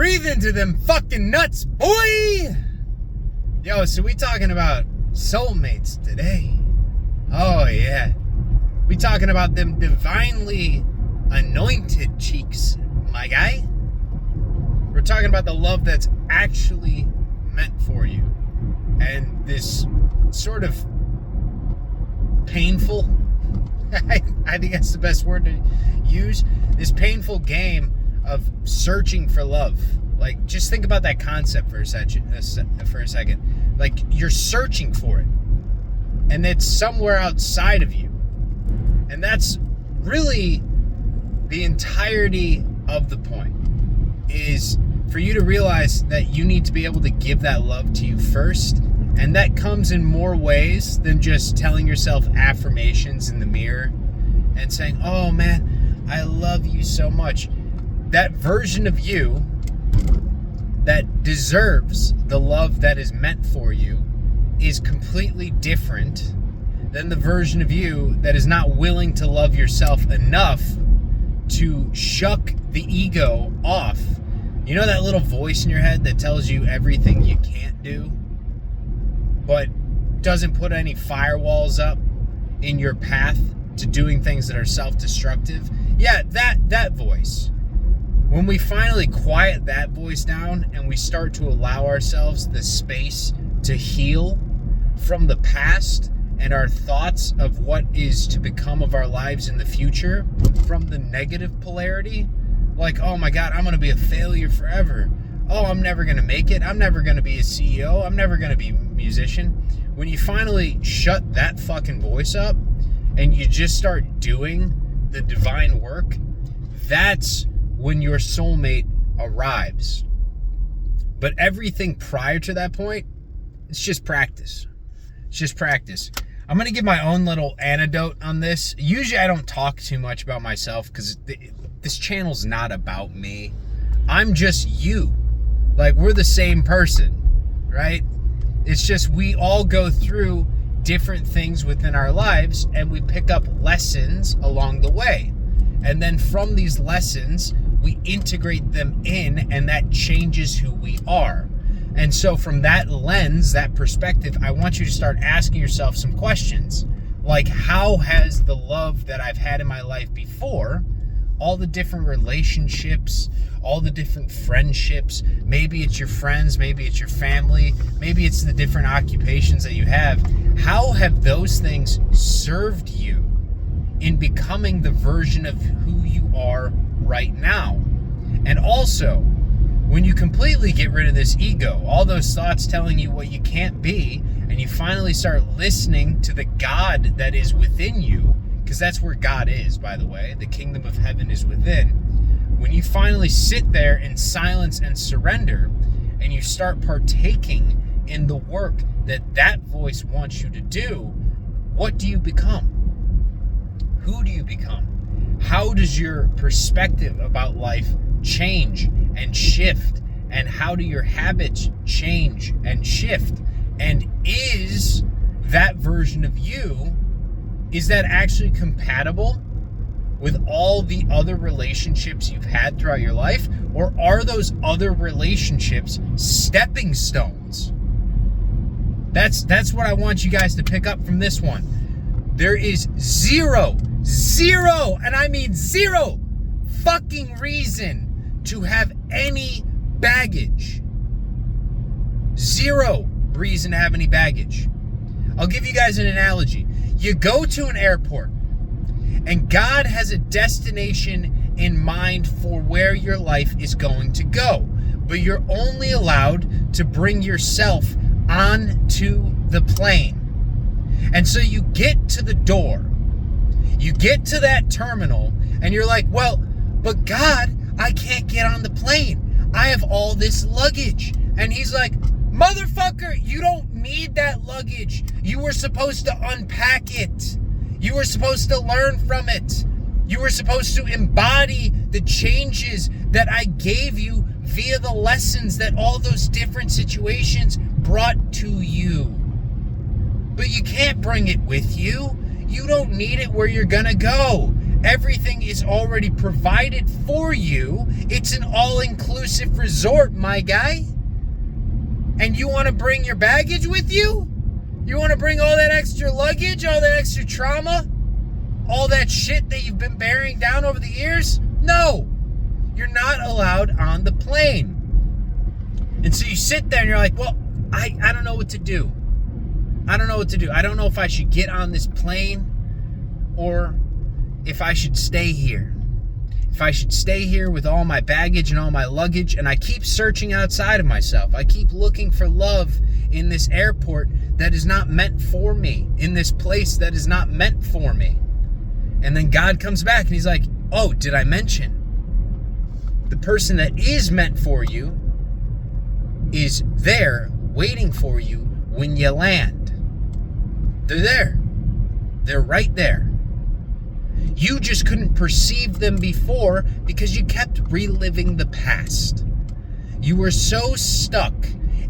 Breathe into them fucking nuts, boy! Yo, so we talking about soulmates today. Oh, yeah. We talking about them divinely anointed cheeks, my guy. We're talking about the love that's actually meant for you. And this sort of painful, I think that's the best word to use, this painful game of searching for love. Like, just think about that concept for a second. Like, you're searching for it, and it's somewhere outside of you. And that's really the entirety of the point, is for you to realize that you need to be able to give that love to you first. And that comes in more ways than just telling yourself affirmations in the mirror and saying, oh man, I love you so much. That version of you that deserves the love that is meant for you is completely different than the version of you that is not willing to love yourself enough to shuck the ego off. You know that little voice in your head that tells you everything you can't do, but doesn't put any firewalls up in your path to doing things that are self-destructive? Yeah, that voice. When we finally quiet that voice down and we start to allow ourselves the space to heal from the past and our thoughts of what is to become of our lives in the future from the negative polarity, like, oh my God, I'm going to be a failure forever. Oh, I'm never going to make it. I'm never going to be a CEO. I'm never going to be a musician. When you finally shut that fucking voice up and you just start doing the divine work, that's when your soulmate arrives. But everything prior to that point, it's just practice. It's just practice. I'm going to give my own little anecdote on this. Usually I don't talk too much about myself because this channel's not about me. I'm just you. Like, we're the same person, right? It's just we all go through different things within our lives and we pick up lessons along the way. And then from these lessons, we integrate them in, and that changes who we are. And so from that lens, that perspective, I want you to start asking yourself some questions. Like, how has the love that I've had in my life before, all the different relationships, all the different friendships, maybe it's your friends, maybe it's your family, maybe it's the different occupations that you have, how have those things served you in becoming the version of who you are right now? And also, when you completely get rid of this ego, all those thoughts telling you what you can't be, and you finally start listening to the God that is within you, because that's where God is, by the way, the kingdom of heaven is within. When you finally sit there in silence and surrender, and you start partaking in the work that voice wants you to do, what do you become? Who do you become? How does your perspective about life change and shift? And how do your habits change and shift? And is that version of you, is that actually compatible with all the other relationships you've had throughout your life? Or are those other relationships stepping stones? That's what I want you guys to pick up from this one. There is zero, and I mean zero fucking reason to have any baggage. Zero reason to have any baggage. I'll give you guys an analogy. You go to an airport and God has a destination in mind for where your life is going to go, but you're only allowed to bring yourself onto the plane. And so you get to the door, you get to that terminal, and you're like, well, but God, I can't get on the plane. I have all this luggage. And he's like, motherfucker, you don't need that luggage. You were supposed to unpack it. You were supposed to learn from it. You were supposed to embody the changes that I gave you via the lessons that all those different situations brought to you. But you can't bring it with you. You don't need it where you're gonna go. Everything is already provided for you. It's an all-inclusive resort, my guy. And you want to bring your baggage with you? You want to bring all that extra luggage, all that extra trauma, all that shit that you've been bearing down over the years? No, you're not allowed on the plane. And so you sit there and you're like, well, I don't know what to do. I don't know what to do. I don't know if I should get on this plane or if I should stay here. If I should stay here with all my baggage and all my luggage. And I keep searching outside of myself. I keep looking for love in this airport that is not meant for me, in this place that is not meant for me. And then God comes back and he's like, oh, did I mention? The person that is meant for you is there waiting for you when you land. They're there. They're right there. You just couldn't perceive them before because you kept reliving the past. You were so stuck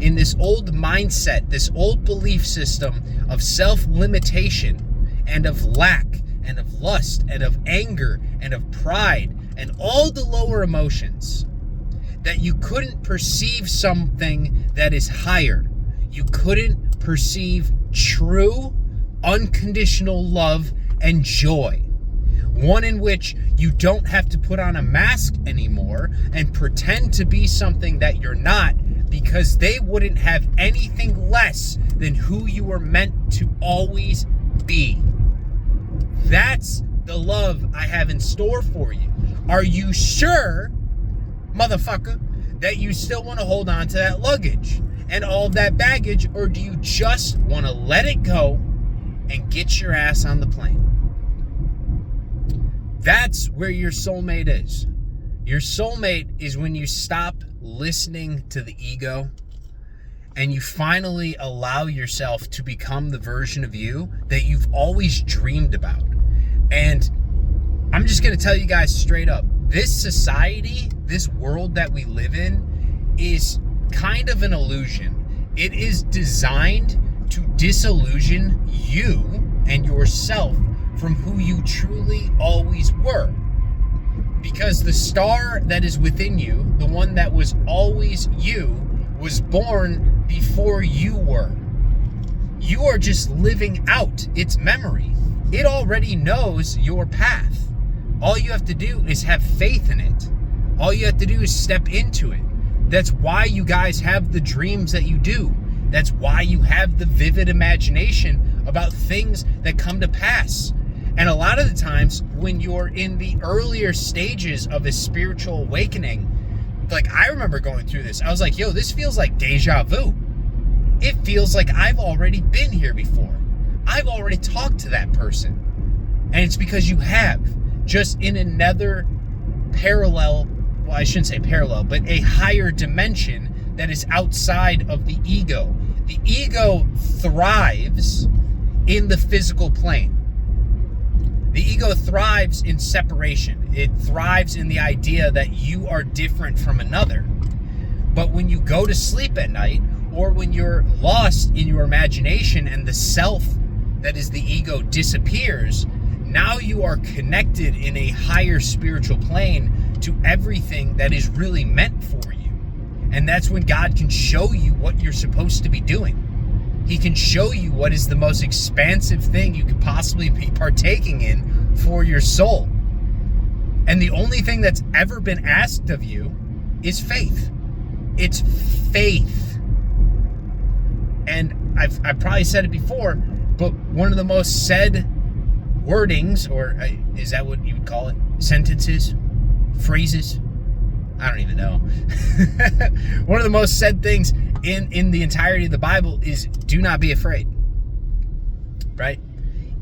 in this old mindset, this old belief system of self-limitation and of lack and of lust and of anger and of pride and all the lower emotions that you couldn't perceive something that is higher. You couldn't perceive true, unconditional love and joy. One in which you don't have to put on a mask anymore and pretend to be something that you're not, because they wouldn't have anything less than who you were meant to always be. That's the love I have in store for you. Are you sure, motherfucker, that you still want to hold on to that luggage and all that baggage, or do you just want to let it go and get your ass on the plane? That's where your soulmate is. Your soulmate is when you stop listening to the ego and you finally allow yourself to become the version of you that you've always dreamed about. And I'm just going to tell you guys straight up, this society, this world that we live in is kind of an illusion. It is designed to disillusion you and yourself from who you truly always were. Because the star that is within you, the one that was always you, was born before you were. You are just living out its memory. It already knows your path. All you have to do is have faith in it. All you have to do is step into it. That's why you guys have the dreams that you do. That's why you have the vivid imagination about things that come to pass. And a lot of the times when you're in the earlier stages of a spiritual awakening, like I remember going through this, I was like, yo, this feels like deja vu. It feels like I've already been here before. I've already talked to that person. And it's because you have, just in another parallel, well, I shouldn't say parallel, but a higher dimension that is outside of the ego. The ego thrives in the physical plane. The ego thrives in separation. It thrives in the idea that you are different from another. But when you go to sleep at night, or when you're lost in your imagination and the self that is the ego disappears, now you are connected in a higher spiritual plane to everything that is really meant for you. And that's when God can show you what you're supposed to be doing. He can show you what is the most expansive thing you could possibly be partaking in for your soul. And the only thing that's ever been asked of you is faith. It's faith. And I've probably said it before, but one of the most said wordings, or is that what you would call it? Sentences? Phrases? I don't even know. One of the most said things in the entirety of the Bible is do not be afraid. Right?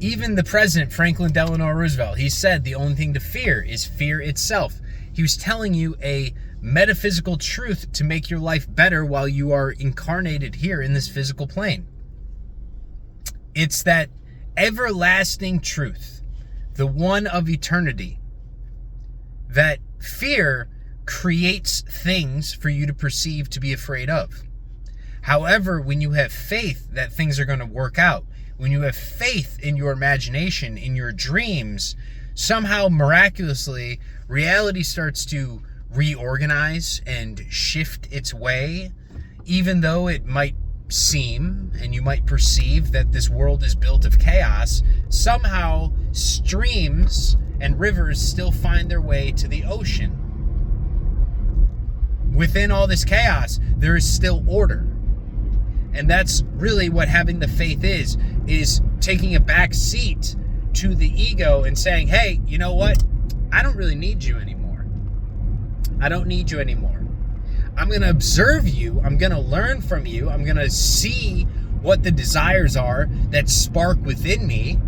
Even the president, Franklin Delano Roosevelt, he said the only thing to fear is fear itself. He was telling you a metaphysical truth to make your life better while you are incarnated here in this physical plane. It's that everlasting truth, the one of eternity, that fear creates things for you to perceive to be afraid of. However, when you have faith that things are going to work out, when you have faith in your imagination, in your dreams, somehow miraculously reality starts to reorganize and shift its way, even though it might seem and you might perceive that this world is built of chaos. Somehow streams and rivers still find their way to the ocean. Within all this chaos, there is still order. And that's really what having the faith is taking a back seat to the ego and saying, hey, you know what? I don't really need you anymore. I don't need you anymore. I'm going to observe you. I'm going to learn from you. I'm going to see what the desires are that spark within me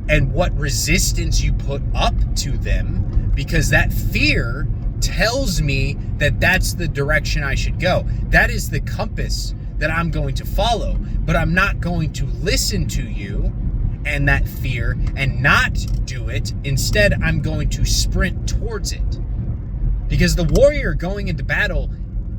and what resistance you put up to them, because that fear tells me that that's the direction I should go. That is the compass that I'm going to follow, but I'm not going to listen to you and that fear and not do it. Instead, I'm going to sprint towards it. Because the warrior going into battle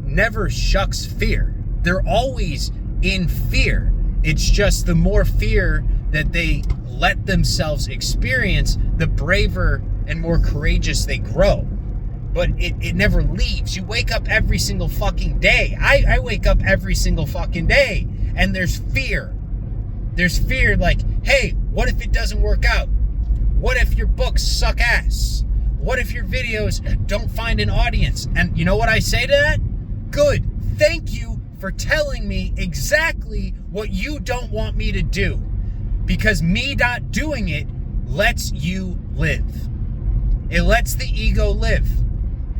never shucks fear. They're always in fear. It's just the more fear that they let themselves experience, the braver and more courageous they grow. But it never leaves. You wake up every single fucking day. I wake up every single fucking day, and there's fear. There's fear like, hey, what if it doesn't work out? What if your books suck ass? What if your videos don't find an audience? And you know what I say to that? Good. Thank you for telling me exactly what you don't want me to do. Because me not doing it lets you live. It lets the ego live.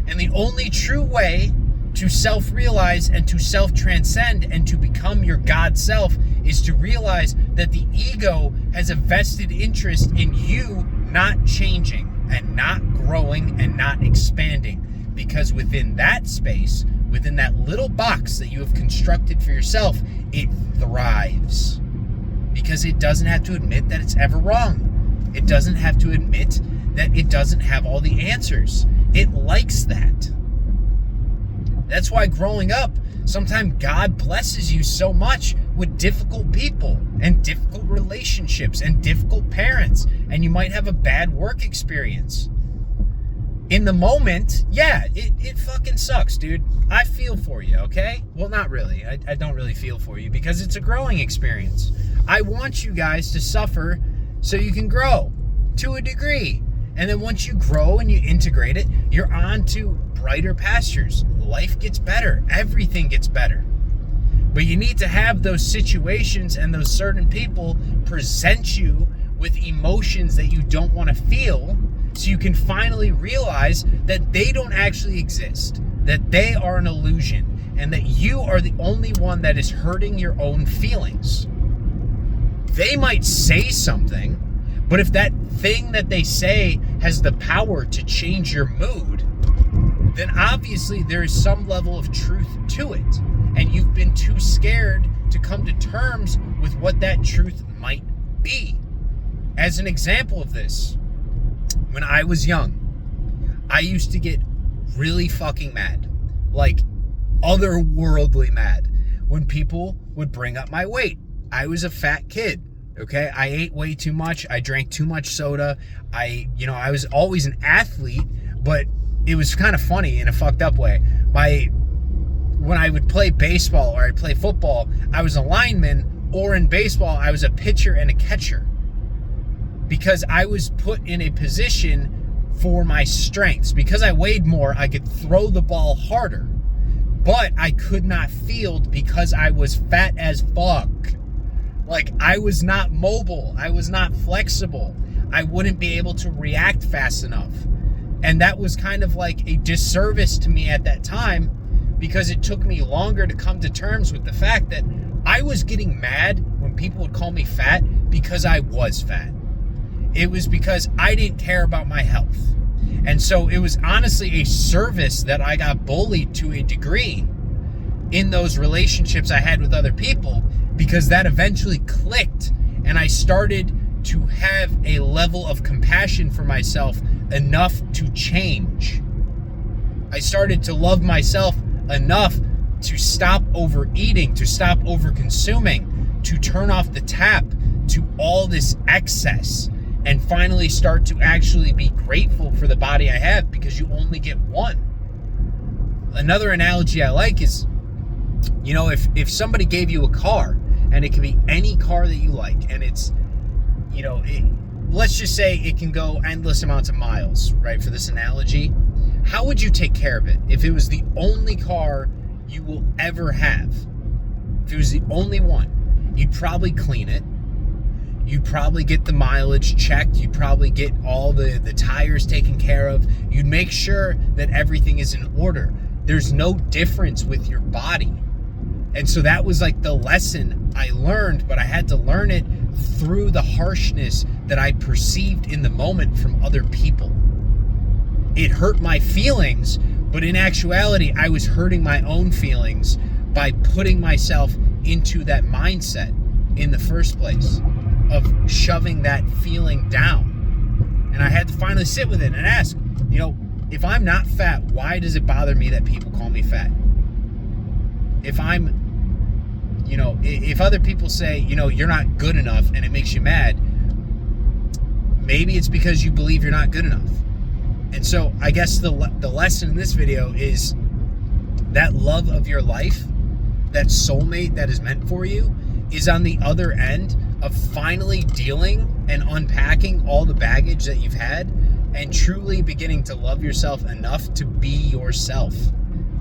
And the only true way to self-realize and to self-transcend and to become your God self is to realize that the ego has a vested interest in you not changing and not growing and not expanding. Because within that space, within that little box that you have constructed for yourself, it thrives. Because it doesn't have to admit that it's ever wrong. It doesn't have to admit that it doesn't have all the answers. It likes that. That's why growing up, sometimes God blesses you so much with difficult people and difficult relationships and difficult parents, and you might have a bad work experience. In the moment, yeah, it fucking sucks, dude. I feel for you, okay? Well, not really. I don't really feel for you because it's a growing experience. I want you guys to suffer so you can grow to a degree. And then once you grow and you integrate it, you're on to brighter pastures. Life gets better. Everything gets better. But you need to have those situations and those certain people present you with emotions that you don't want to feel, so you can finally realize that they don't actually exist, that they are an illusion, and that you are the only one that is hurting your own feelings. They might say something, but if that thing that they say has the power to change your mood, then obviously there is some level of truth to it. And you've been too scared to come to terms with what that truth might be. As an example of this, when I was young, I used to get really fucking mad. Like otherworldly mad when people would bring up my weight. I was a fat kid. Okay, I ate way too much. I drank too much soda. I was always an athlete, but it was kind of funny in a fucked up way. When I would play baseball or I'd play football, I was a lineman, or in baseball, I was a pitcher and a catcher. Because I was put in a position for my strengths. Because I weighed more, I could throw the ball harder. But I could not field because I was fat as fuck. Like, I was not mobile. I was not flexible. I wouldn't be able to react fast enough. And that was kind of like a disservice to me at that time, because it took me longer to come to terms with the fact that I was getting mad when people would call me fat because I was fat. It was because I didn't care about my health. And so it was honestly a service that I got bullied to a degree in those relationships I had with other people, because that eventually clicked and I started to have a level of compassion for myself enough to change. I started to love myself enough to stop overeating, to stop overconsuming, to turn off the tap to all this excess. and finally start to actually be grateful for the body I have, because you only get one. Another analogy I like is, you know, if somebody gave you a car, and it can be any car that you like, and it's, you know, let's just say it can go endless amounts of miles, right, for this analogy, how would you take care of it if it was the only car you will ever have? If it was the only one, you'd probably clean it. You'd probably get the mileage checked. You'd probably get all the tires taken care of. You'd make sure that everything is in order. There's no difference with your body. And so that was like the lesson I learned, but I had to learn it through the harshness that I perceived in the moment from other people. It hurt my feelings, but in actuality, I was hurting my own feelings by putting myself into that mindset in the first place of shoving that feeling down. And I had to finally sit with it and ask, you know, if I'm not fat, why does it bother me that people call me fat? If I'm, you know, if other people say, you know, you're not good enough and it makes you mad, maybe it's because you believe you're not good enough. And so I guess the lesson in this video is that love of your life, that soulmate that is meant for you, is on the other end of finally dealing and unpacking all the baggage that you've had and truly beginning to love yourself enough to be yourself.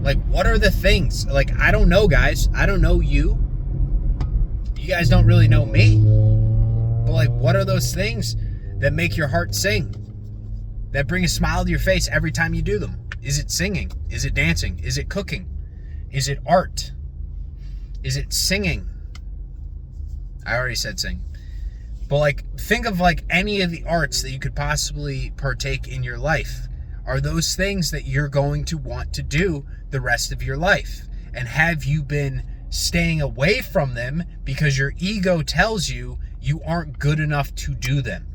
Like, what are the things? Like, I don't know, guys. I don't know you. You guys don't really know me. But, like, what are those things that make your heart sing? That bring a smile to your face every time you do them? Is it singing? Is it dancing? Is it cooking? Is it art? Is it singing? I already said sing. But like, think of like any of the arts that you could possibly partake in your life. Are those things that you're going to want to do the rest of your life? And have you been staying away from them because your ego tells you you aren't good enough to do them?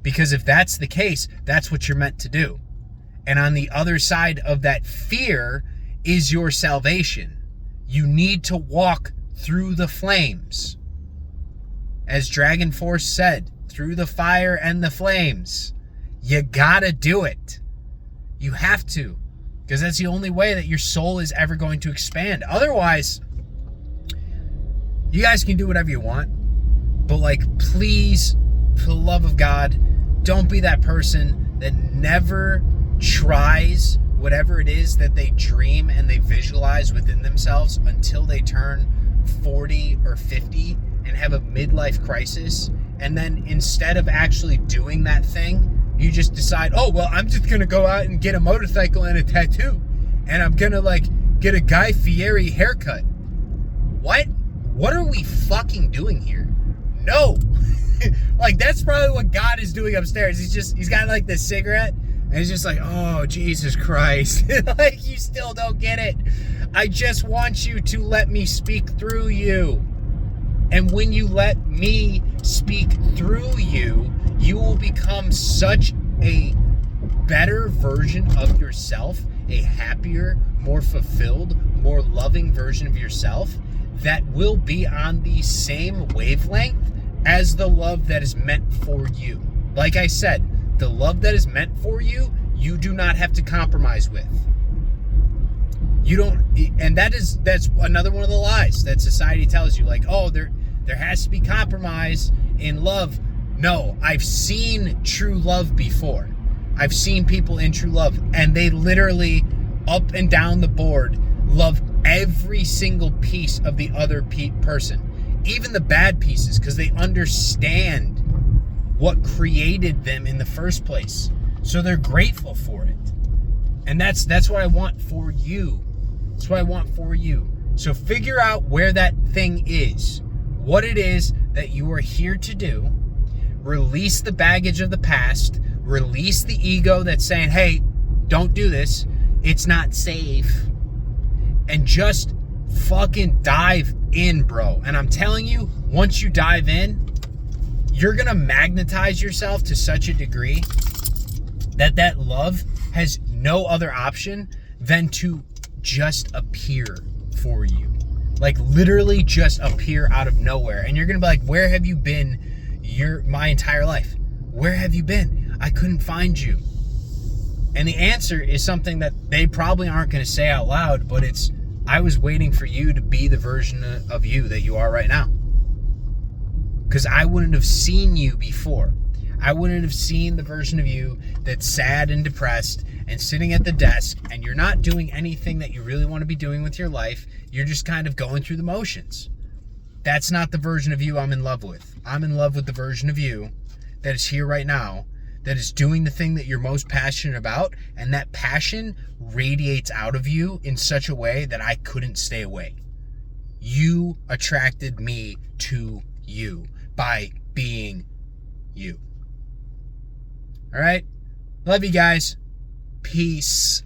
Because if that's the case, that's what you're meant to do. And on the other side of that fear is your salvation. You need to walk through the flames. As Dragon Force said, through the fire and the flames. You gotta do it. You have to. Because that's the only way that your soul is ever going to expand. Otherwise, you guys can do whatever you want. But like, please, for the love of God, don't be that person that never tries whatever it is that they dream and they visualize within themselves until they turn 40 or 50 and have a midlife crisis. And then instead of actually doing that thing, you just decide, oh, well, I'm just going to go out and get a motorcycle and a tattoo. And I'm going to like get a Guy Fieri haircut. What? What are we fucking doing here? No. Like, that's probably what God is doing upstairs. He's got like this cigarette and he's just like, oh, Jesus Christ. Like, you still don't get it. I just want you to let me speak through you. And when you let me speak through you, you will become such a better version of yourself, a happier, more fulfilled, more loving version of yourself that will be on the same wavelength as the love that is meant for you. Like I said, the love that is meant for you, you do not have to compromise with. You don't, and that's another one of the lies that society tells you, like, oh, there has to be compromise in love. No, I've seen true love before. I've seen people in true love, and they literally, up and down the board, love every single piece of the other person, even the bad pieces, because they understand what created them in the first place. So they're grateful for it. And that's what I want for you. That's what I want for you. So figure out where that thing is, what it is that you are here to do. Release the baggage of the past. Release the ego that's saying, hey, don't do this. It's not safe. And just fucking dive in, bro. And I'm telling you, once you dive in, you're going to magnetize yourself to such a degree that love has no other option than to just appear for you. Like, literally just appear out of nowhere. And you're going to be like, where have you been my entire life? Where have you been? I couldn't find you. And the answer is something that they probably aren't going to say out loud, but it's, I was waiting for you to be the version of you that you are right now. Because I wouldn't have seen you before. I wouldn't have seen the version of you that's sad and depressed and sitting at the desk, and you're not doing anything that you really want to be doing with your life. You're just kind of going through the motions. That's not the version of you I'm in love with. I'm in love with the version of you that is here right now, that is doing the thing that you're most passionate about, and that passion radiates out of you in such a way that I couldn't stay away. You attracted me to you by being you. All right? Love you guys. Peace.